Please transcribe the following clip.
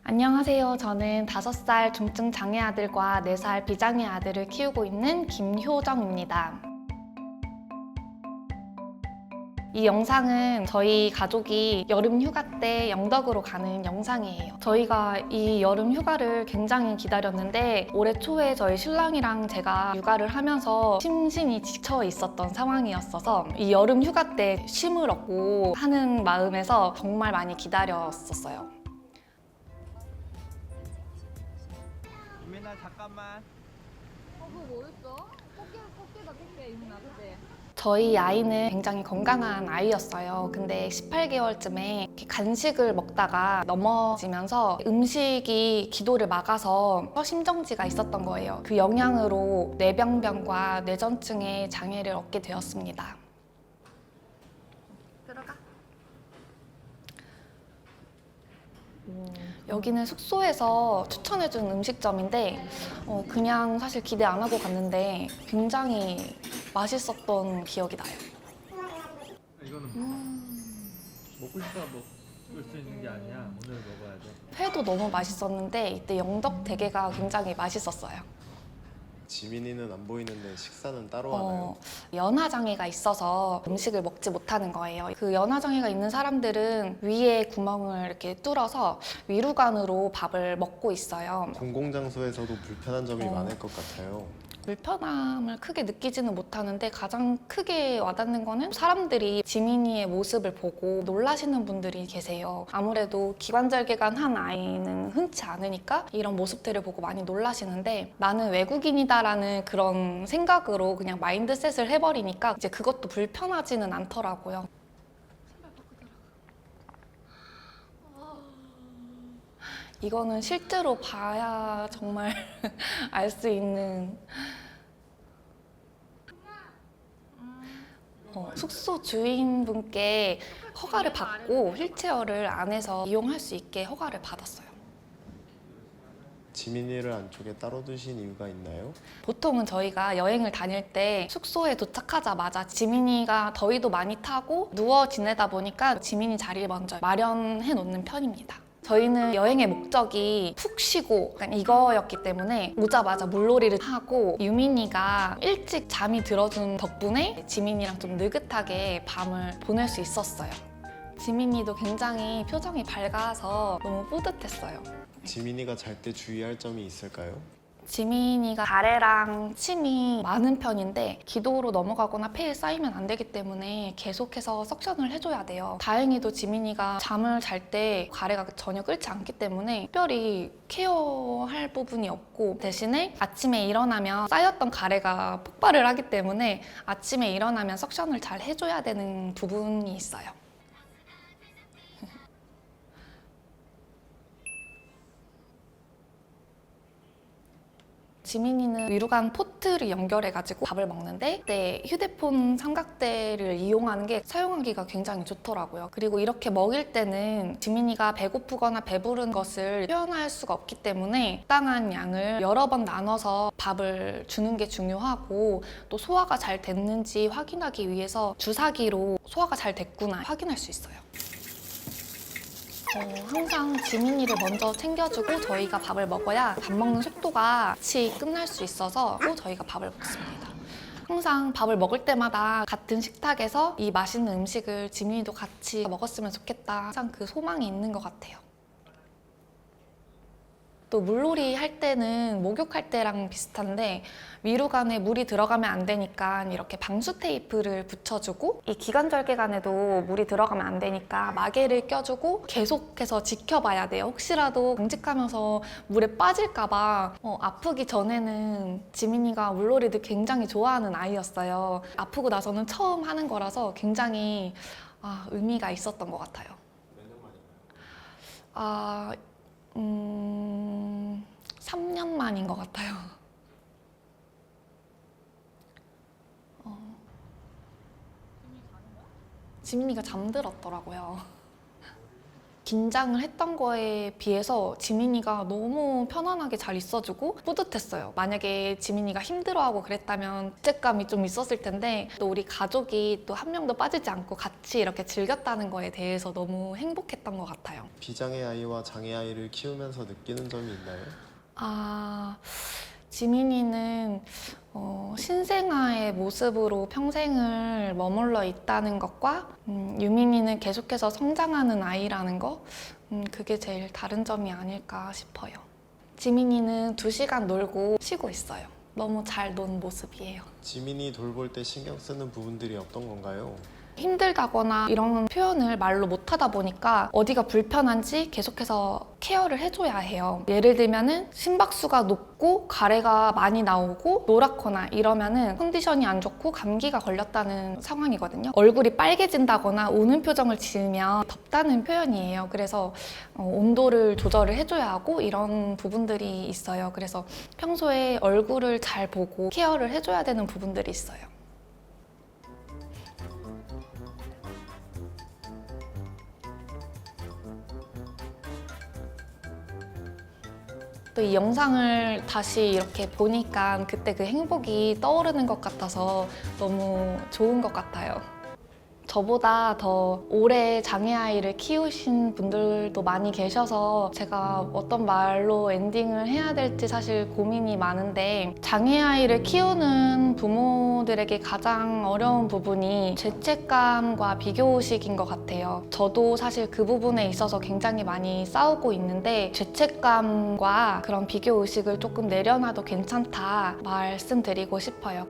안녕하세요. 저는 5살 중증 장애 아들과 4살 비장애 아들을 키우고 있는 김효정입니다. 이 영상은 저희 가족이 여름 휴가 때 영덕으로 가는 영상이에요. 저희가 이 여름 휴가를 굉장히 기다렸는데 올해 초에 저희 신랑이랑 제가 육아를 하면서 심신이 지쳐 있었던 상황이었어서 이 여름 휴가 때 쉼을 얻고 하는 마음에서 정말 많이 기다렸었어요. 유민아 잠깐만. 그거 뭐였어? 꽃게다 꽃게 유민아 그치? 저희 아이는 굉장히 건강한 아이였어요. 근데 18개월쯤에 간식을 먹다가 넘어지면서 음식이 기도를 막아서 심정지가 있었던 거예요. 그 영향으로 뇌병변과 뇌전증의 장애를 얻게 되었습니다. 들어가. 여기는 숙소에서 추천해준 음식점인데 그냥 사실 기대 안 하고 갔는데 굉장히 맛있었던 기억이 나요. 이거는 먹고 싶다 먹을 수 있는 게 아니야. 오늘 먹어야 돼. 회도 너무 맛있었는데 이때 영덕 대게가 굉장히 맛있었어요. 지민이는 안 보이는데 식사는 따로 하나요? 연화장애가 있어서 음식을 먹지 못하는 거예요. 그 연화장애가 있는 사람들은 위에 구멍을 이렇게 뚫어서 위루관으로 밥을 먹고 있어요. 공공장소에서도 불편한 점이 많을 것 같아요. 불편함을 크게 느끼지는 못하는데 가장 크게 와닿는 거는 사람들이 지민이의 모습을 보고 놀라시는 분들이 계세요. 아무래도 기관절개가 한 아이는 흔치 않으니까 이런 모습들을 보고 많이 놀라시는데 나는 외국인이다라는 그런 생각으로 그냥 마인드셋을 해버리니까 이제 그것도 불편하지는 않더라고요. 이거는 실제로 봐야 정말 알 수 있는 숙소 주인분께 허가를 받고 휠체어를 안에서 이용할 수 있게 허가를 받았어요. 지민이를 안쪽에 따로 두신 이유가 있나요? 보통은 저희가 여행을 다닐 때 숙소에 도착하자마자 지민이가 더위도 많이 타고 누워 지내다 보니까 지민이 자리를 먼저 마련해 놓는 편입니다. 저희는 여행의 목적이 푹 쉬고 약간 이거였기 때문에 오자마자 물놀이를 하고 유민이가 일찍 잠이 들어준 덕분에 지민이랑 좀 느긋하게 밤을 보낼 수 있었어요. 지민이도 굉장히 표정이 밝아서 너무 뿌듯했어요. 지민이가 잘 때 주의할 점이 있을까요? 지민이가 가래랑 침이 많은 편인데 기도로 넘어가거나 폐에 쌓이면 안 되기 때문에 계속해서 석션을 해줘야 돼요. 다행히도 지민이가 잠을 잘 때 가래가 전혀 끓지 않기 때문에 특별히 케어할 부분이 없고 대신에 아침에 일어나면 쌓였던 가래가 폭발을 하기 때문에 아침에 일어나면 석션을 잘 해줘야 되는 부분이 있어요. 지민이는 위루관 포트를 연결해가지고 밥을 먹는데 그때 휴대폰 삼각대를 이용하는 게 사용하기가 굉장히 좋더라고요. 그리고 이렇게 먹일 때는 지민이가 배고프거나 배부른 것을 표현할 수가 없기 때문에 적당한 양을 여러 번 나눠서 밥을 주는 게 중요하고 또 소화가 잘 됐는지 확인하기 위해서 주사기로 소화가 잘 됐구나 확인할 수 있어요. 항상 지민이를 먼저 챙겨주고 저희가 밥을 먹어야 밥 먹는 속도가 같이 끝날 수 있어서 또 저희가 밥을 먹습니다. 항상 밥을 먹을 때마다 같은 식탁에서 이 맛있는 음식을 지민이도 같이 먹었으면 좋겠다. 항상 그 소망이 있는 것 같아요. 또 물놀이 할 때는 목욕할 때랑 비슷한데 위루관에 물이 들어가면 안 되니까 이렇게 방수 테이프를 붙여주고 이 기관절개관에도 물이 들어가면 안 되니까 마개를 껴주고 계속해서 지켜봐야 돼요. 혹시라도 경직하면서 물에 빠질까 봐 아프기 전에는 지민이가 물놀이를 굉장히 좋아하는 아이였어요. 아프고 나서는 처음 하는 거라서 굉장히 의미가 있었던 것 같아요. 몇 년 만인가요? 3년 만인 것 같아요. 지민이가 잠들었더라고요. 긴장을 했던 거에 비해서 지민이가 너무 편안하게 잘 있어주고 뿌듯했어요. 만약에 지민이가 힘들어하고 그랬다면 죄책감이 좀 있었을 텐데 또 우리 가족이 또 한 명도 빠지지 않고 같이 이렇게 즐겼다는 거에 대해서 너무 행복했던 것 같아요. 비장의 아이와 장애 아이를 키우면서 느끼는 점이 있나요? 지민이는 신생아의 모습으로 평생을 머물러 있다는 것과 유민이는 계속해서 성장하는 아이라는 거, 그게 제일 다른 점이 아닐까 싶어요. 지민이는 2시간 놀고 쉬고 있어요. 너무 잘 논 모습이에요. 지민이 돌볼 때 신경 쓰는 부분들이 어떤 건가요? 힘들다거나 이런 표현을 말로 못하다 보니까 어디가 불편한지 계속해서 케어를 해줘야 해요. 예를 들면은 심박수가 높고 가래가 많이 나오고 노랗거나 이러면은 컨디션이 안 좋고 감기가 걸렸다는 상황이거든요. 얼굴이 빨개진다거나 우는 표정을 지으면 덥다는 표현이에요. 그래서 온도를 조절을 해줘야 하고 이런 부분들이 있어요. 그래서 평소에 얼굴을 잘 보고 케어를 해줘야 되는 부분들이 있어요. 또 이 영상을 다시 이렇게 보니까 그때 그 행복이 떠오르는 것 같아서 너무 좋은 것 같아요. 저보다 더 오래 장애아이를 키우신 분들도 많이 계셔서 제가 어떤 말로 엔딩을 해야 될지 사실 고민이 많은데, 장애아이를 키우는 부모들에게 가장 어려운 부분이 죄책감과 비교의식인 것 같아요. 저도 사실 그 부분에 있어서 굉장히 많이 싸우고 있는데 죄책감과 그런 비교의식을 조금 내려놔도 괜찮다 말씀드리고 싶어요.